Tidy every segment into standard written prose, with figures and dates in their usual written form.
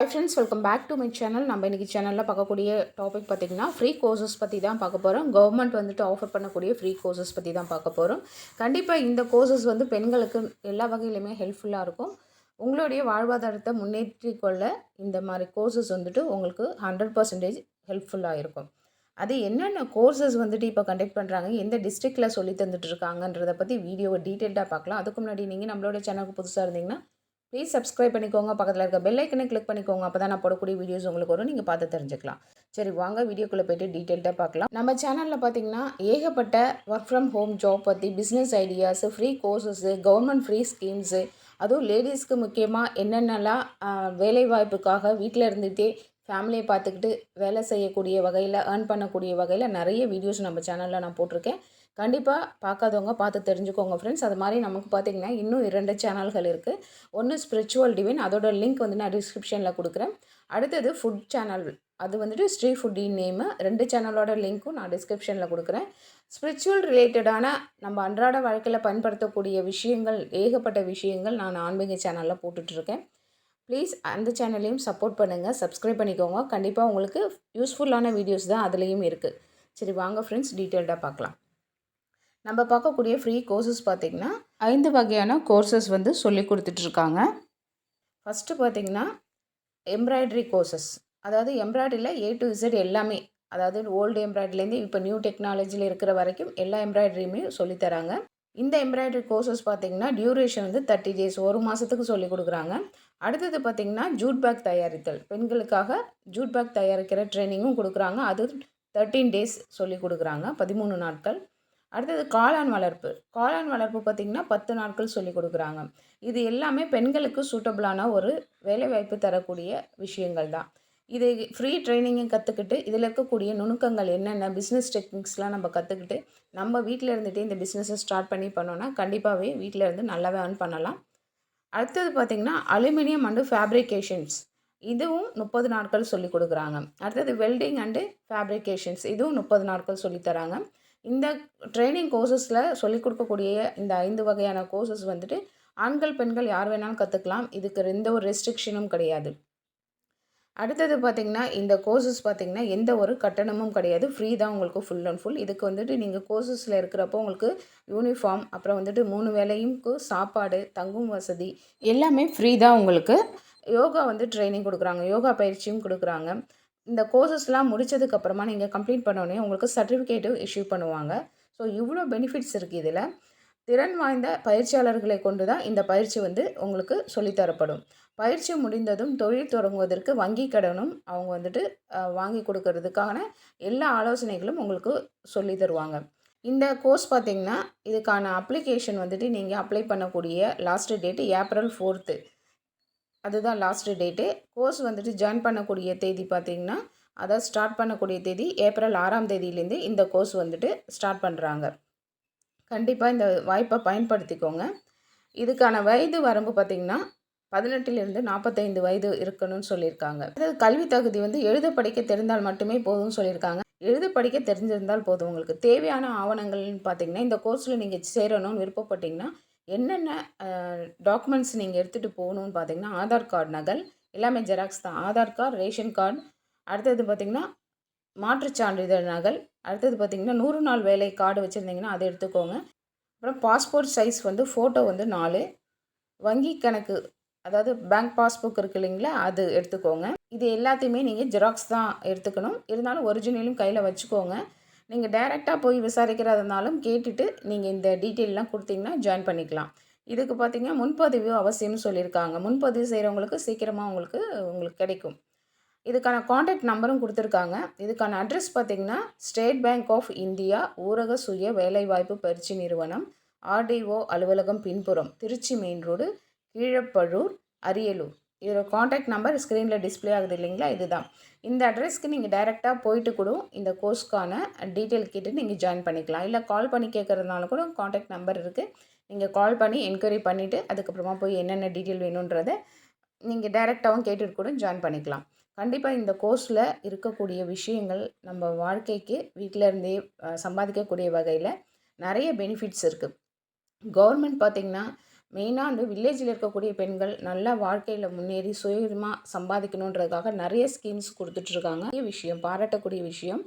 Hi friends, welcome back to my channel. நம்ம இன்னைக்கு சேனலில் பார்க்கக்கூடிய டாபிக் பார்த்திங்கன்னா ஃப்ரீ கோர்சஸ் பற்றி தான் பார்க்க போகிறோம். கவர்மெண்ட் வந்துட்டு ஆஃபர் பண்ணக்கூடிய ஃப்ரீ கோர்சஸ் பற்றி தான் பார்க்க போகிறோம். கண்டிப்பாக இந்த கோர்சஸ் வந்து பெண்களுக்கு எல்லா வகையிலுமே ஹெல்ப்ஃபுல்லாக இருக்கும். உங்களுடைய வாழ்வாதாரத்தை முன்னேற்றிக்கொள்ள இந்த மாதிரி கோர்சஸ் வந்துட்டு உங்களுக்கு 100% ஹெல்ப்ஃபுல்லாக இருக்கும். அது என்னென்ன கோர்சஸ் வந்துட்டு இப்போ கண்டக்ட் பண்ணுறாங்க, எந்த டிஸ்ட்ரிக்டில் சொல்லி தந்துட்டு இருக்காங்கன்றதை பற்றி வீடியோவை டீட்டெயில்டாக பார்க்கலாம். அதுக்கு முன்னாடி நீங்கள் நம்மளோட சேனலுக்கு புதுசாக இருந்தீங்கன்னா ப்ளீஸ் சப்ஸ்கிரைப் பண்ணிக்கோங்க. பக்கத்தில் இருக்க பெல் ஐக்கனை கிளிக் பண்ணிக்கோங்க. அப்போ தான் நான் போடக்கூடிய வீடியோஸ் உங்களுக்கு வரும், நீங்கள் பார்த்து தெரிஞ்சுக்கலாம். சரி, வாங்க வீடியோக்குள்ளே போய்ட்டு டீட்டெயில்டாக பார்க்கலாம். நம்ம சேனலில் பார்த்தீங்கன்னா ஏகப்பட்ட ஒர்க் ஃப்ரம் ஹோம் ஜாப் பற்றி, business ideas, free கோர்சஸ்ஸு, government free schemes, அதுவும் லேடிஸ்க்கு முக்கியமாக என்னென்னலாம் வேலைவாய்ப்புக்காக வீட்டில் இருந்துகிட்டே ஃபேமிலியை பார்த்துக்கிட்டு வேலை செய்யக்கூடிய வகையில், ஏர்ன் பண்ணக்கூடிய வகையில் நிறைய வீடியோஸ் நம்ம சேனலில் நான் போட்டிருக்கேன். கண்டிப்பாக பார்க்காதவங்க பார்த்து தெரிஞ்சுக்கோங்க ஃப்ரெண்ட்ஸ். அது மாதிரி நமக்கு பார்த்திங்கன்னா இன்னும் 2 சேனல்கள் இருக்குது. ஒன்று ஸ்பிரிச்சுவல் டிவைன், அதோட லிங்க் வந்து நான் டிஸ்கிரிப்ஷனில் கொடுக்குறேன். அடுத்தது ஃபுட் சேனல், அது வந்துட்டு ஸ்ரீ ஃபுட்டி நேமு. 2 சேனலோட லிங்க்கும் நான் டிஸ்கிரிப்ஷனில் கொடுக்குறேன். ஸ்பிரிச்சுவல் ரிலேட்டடான நம்ம அன்றாட வாழ்க்கையில் பயன்படுத்தக்கூடிய விஷயங்கள், ஏகப்பட்ட விஷயங்கள் நான் ஆன்மீக சேனலில் போட்டுட்ருக்கேன். ப்ளீஸ் அந்த சேனலையும் சப்போர்ட் பண்ணுங்கள், சப்ஸ்கிரைப் பண்ணிக்கோங்க. கண்டிப்பாக உங்களுக்கு யூஸ்ஃபுல்லான வீடியோஸ் தான் அதுலேயும் இருக்குது. சரி, வாங்க ஃப்ரெண்ட்ஸ் டீட்டெயில்டாக பார்க்கலாம். நம்ம பார்க்கக்கூடிய ஃப்ரீ கோர்சஸ் பார்த்திங்கன்னா 5 வகையான கோர்சஸ் வந்து சொல்லி கொடுத்துட்ருக்காங்க. ஃபஸ்ட்டு பார்த்திங்கன்னா எம்ப்ராய்டரி கோர்சஸ், அதாவது எம்ப்ராய்டரியில் A to Z எல்லாமே, அதாவது ஓல்டு எம்ப்ராய்டரிலேருந்து இப்போ நியூ டெக்னாலஜியில் இருக்கிற வரைக்கும் எல்லா எம்ப்ராய்டரியுமே சொல்லித்தராங்க. இந்த எம்ப்ராய்டரி கோர்சஸ் பார்த்திங்கன்னா டியூரேஷன் வந்து 30 டேஸ், 1 மாதத்துக்கு சொல்லி கொடுக்குறாங்க. அடுத்தது பார்த்திங்கன்னா ஜூட் பேக் தயாரித்தல், பெண்களுக்காக ஜூட் பேக் தயாரிக்கிற ட்ரைனிங்கும் கொடுக்குறாங்க. அது 13 டேஸ் சொல்லி கொடுக்குறாங்க, 13 நாட்கள். அடுத்தது காளான் வளர்ப்பு. காளான் வளர்ப்பு பார்த்திங்கன்னா 10 நாட்கள் சொல்லி கொடுக்குறாங்க. இது எல்லாமே பெண்களுக்கு சூட்டபிளான ஒரு வேலைவாய்ப்பு தரக்கூடிய விஷயங்கள் தான். இது ஃப்ரீ ட்ரைனிங்கும் கற்றுக்கிட்டு, இதில் இருக்கக்கூடிய நுணுக்கங்கள் என்னென்ன பிஸ்னஸ் டெக்னிக்ஸ்லாம் நம்ம கற்றுக்கிட்டு நம்ம வீட்டில் இருந்துகிட்டே இந்த பிஸ்னஸை ஸ்டார்ட் பண்ணோன்னா கண்டிப்பாகவே வீட்டில் இருந்து நல்லாவே ஏர்ன் பண்ணலாம். அடுத்தது பார்த்திங்கன்னா அலுமினியம் அண்டு ஃபேப்ரிகேஷன்ஸ், இதுவும் 30 நாட்கள் சொல்லி கொடுக்குறாங்க. அடுத்தது வெல்டிங் அண்டு ஃபேப்ரிகேஷன்ஸ், இதுவும் 30 நாட்கள் சொல்லித்தராங்க. இந்த ட்ரைனிங் கோர்சஸில் சொல்லிக் கொடுக்கக்கூடிய இந்த 5 வகையான கோர்சஸ் வந்துட்டு ஆண்கள் பெண்கள் யார் வேணாலும் கற்றுக்கலாம். இதுக்கு எந்த ஒரு ரெஸ்ட்ரிக்ஷனும் கிடையாது. அடுத்தது பார்த்திங்கன்னா இந்த கோர்சஸ் பார்த்திங்கன்னா எந்த ஒரு கட்டணமும் கிடையாது, ஃப்ரீ தான் உங்களுக்கு ஃபுல் அண்ட் ஃபுல். இதுக்கு வந்துட்டு நீங்கள் கோர்சஸில் இருக்கிறப்போ உங்களுக்கு யூனிஃபார்ம், அப்புறம் வந்துட்டு 3 வேளையும் சாப்பாடு, தங்கும் வசதி எல்லாமே ஃப்ரீ தான் உங்களுக்கு. யோகா வந்து ட்ரைனிங் கொடுக்குறாங்க, யோகா பயிற்சியும் கொடுக்குறாங்க. இந்த கோர்சஸ்லாம் முடித்ததுக்கப்புறமா நீங்கள் கம்ப்ளீட் பண்ணோடனே உங்களுக்கு சர்டிஃபிகேட்டும் இஷ்யூ பண்ணுவாங்க. ஸோ இவ்வளோ பெனிஃபிட்ஸ் இருக்குது இதில். திறன் வாய்ந்த பயிற்சியாளர்களை கொண்டு தான் இந்த பயிற்சி வந்து உங்களுக்கு சொல்லித்தரப்படும். பயிற்சி முடிந்ததும் தொழில் தொடங்குவதற்கு வங்கி கடனும் அவங்க வந்துட்டு வாங்கி கொடுக்கறதுக்கான எல்லா ஆலோசனைகளும் உங்களுக்கு சொல்லி தருவாங்க. இந்த கோர்ஸ் பார்த்திங்கன்னா இதுக்கான அப்ளிகேஷன் வந்துட்டு நீங்கள் அப்ளை பண்ணக்கூடிய லாஸ்ட் டேட்டு ஏப்ரல் 4th, அதுதான் லாஸ்ட் டேட்டு. கோர்ஸ் வந்துட்டு ஜாயின் பண்ணக்கூடிய தேதி பார்த்திங்கன்னா, அதாவது ஸ்டார்ட் பண்ணக்கூடிய தேதி ஏப்ரல் 6ஆம் தேதியிலேருந்து இந்த கோர்ஸ் வந்துட்டு ஸ்டார்ட் பண்ணுறாங்க. கண்டிப்பாக இந்த வாய்ப்பை பயன்படுத்திக்கோங்க. இதுக்கான வயது வரம்பு பார்த்திங்கன்னா 18லேருந்து 45 வயது இருக்கணும்னு சொல்லியிருக்காங்க. அதாவது கல்வி தகுதி வந்து எழுத படிக்க தெரிந்தால் மட்டுமே போதும்னு சொல்லியிருக்காங்க. எழுத படிக்க தெரிஞ்சிருந்தால் போதும். உங்களுக்கு தேவையான ஆவணங்கள்னு பார்த்திங்கன்னா, இந்த கோர்ஸில் நீங்கள் சேரணும்னு விருப்பப்பட்டிங்கன்னா என்னென்ன டாக்குமெண்ட்ஸ் நீங்கள் எடுத்துகிட்டு போகணுன்னு பார்த்திங்கன்னா, ஆதார் கார்டு நகல் எல்லாமே ஜெராக்ஸ் தான். ஆதார் கார்டு, ரேஷன் கார்டு, அடுத்தது பார்த்திங்கன்னா மாற்றுச் சான்றிதழ் நகல், அடுத்தது பார்த்திங்கன்னா 100 நாள் வேலை கார்டு வச்சுருந்தீங்கன்னா அதை எடுத்துக்கோங்க. அப்புறம் பாஸ்போர்ட் சைஸ் வந்து ஃபோட்டோ வந்து 4, வங்கி கணக்கு அதாவது பேங்க் பாஸ்புக் இருக்குது இல்லைங்களா, அது எடுத்துக்கோங்க. இது எல்லாத்தையுமே நீங்கள் ஜெராக்ஸ் தான் எடுத்துக்கணும். இருந்தாலும் ஒரிஜினலும் கையில் வச்சுக்கோங்க. நீங்கள் டைரெக்டாக போய் விசாரிக்கிறதுனாலும் கேட்டுட்டு நீங்கள் இந்த டீட்டெயிலெலாம் கொடுத்தீங்கன்னா ஜாயின் பண்ணிக்கலாம். இதுக்கு பார்த்திங்கன்னா முன்பதிவு அவசியம்னு சொல்லியிருக்காங்க. முன்பதிவு செய்கிறவங்களுக்கு சீக்கிரமாக உங்களுக்கு கிடைக்கும். இதுக்கான காண்டாக்ட் நம்பரும் கொடுத்துருக்காங்க. இதுக்கான அட்ரஸ் பார்த்திங்கன்னா ஸ்டேட் பேங்க் ஆஃப் இந்தியா ஊரக சுய வேலைவாய்ப்பு பயிற்சி நிறுவனம், RDO அலுவலகம் பின்புறம், திருச்சி மெயின் ரோடு, கீழப்பழூர், அரியலூர். இதோட காண்டாக்ட் நம்பர் ஸ்க்ரீனில் டிஸ்பிளே ஆகுது இல்லைங்களா, இதுதான். இந்த அட்ரஸ்க்கு நீங்கள் டைரெக்டாக போயிட்டு கூட இந்த கோர்ஸ்க்கான டீட்டெயில் கேட்டு நீங்கள் ஜாயின் பண்ணிக்கலாம். இல்லை கால் பண்ணி கேட்குறதுனால கூட காண்டாக்ட் நம்பர் இருக்குது. நீங்கள் கால் பண்ணி என்கொயரி பண்ணிவிட்டு அதுக்கப்புறமா போய் என்னென்ன டீட்டெயில் வேணுன்றதை நீங்கள் டைரெக்டாகவும் கேட்டுட்டு கூட ஜாயின் பண்ணிக்கலாம். கண்டிப்பாக இந்த கோர்ஸில் இருக்கக்கூடிய விஷயங்கள் நம்ம வாழ்க்கைக்கு வீட்டில் இருந்தே சம்பாதிக்கக்கூடிய வகையில் நிறைய பெனிஃபிட்ஸ் இருக்குது. கவர்மெண்ட் பார்த்திங்கன்னா மெயினாக வந்து வில்லேஜில் இருக்கக்கூடிய பெண்கள் நல்லா வாழ்க்கையில் முன்னேறி சுயமாக சம்பாதிக்கணுன்றதுக்காக நிறைய ஸ்கீம்ஸ் கொடுத்துட்ருக்காங்க. விஷயம் பாராட்டக்கூடிய விஷயம்.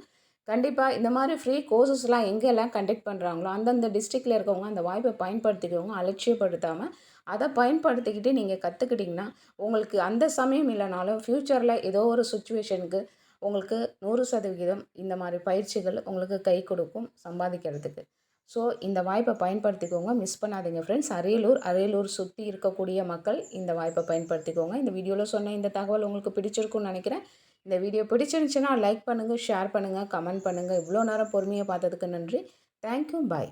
கண்டிப்பாக இந்த மாதிரி ஃப்ரீ கோர்சஸ்லாம் எங்கெல்லாம் கண்டக்ட் பண்ணுறாங்களோ அந்தந்த டிஸ்ட்ரிக்டில் இருக்கவங்க அந்த வாய்ப்பை பயன்படுத்திக்கிறவங்க அலட்சியப்படுத்தாமல் அதை பயன்படுத்திக்கிட்டு நீங்கள் கற்றுக்கிட்டிங்கன்னா உங்களுக்கு அந்த சமயம் இல்லைனாலும் ஃப்யூச்சரில் ஏதோ ஒரு சுச்சுவேஷனுக்கு உங்களுக்கு 100% இந்த மாதிரி பயிற்சிகள் உங்களுக்கு கை கொடுக்கும் சம்பாதிக்கிறதுக்கு. ஸோ இந்த வாய்ப்பை பயன்படுத்திக்கோங்க, மிஸ் பண்ணாதீங்க ஃப்ரெண்ட்ஸ். அரியலூர் சுற்றி இருக்கக்கூடிய மக்கள் இந்த வாய்ப்பை பயன்படுத்திக்கோங்க. இந்த வீடியோவில் சொன்ன இந்த தகவல் உங்களுக்கு பிடிச்சிருக்குன்னு நினைக்கிறேன். இந்த வீடியோ பிடிச்சிருந்துச்சுன்னா லைக் பண்ணுங்கள், ஷேர் பண்ணுங்கள், கமெண்ட் பண்ணுங்கள். இவ்வளோ நேரம் பொறுமையாக பார்த்ததுக்கு நன்றி. தேங்க்யூ, பாய்.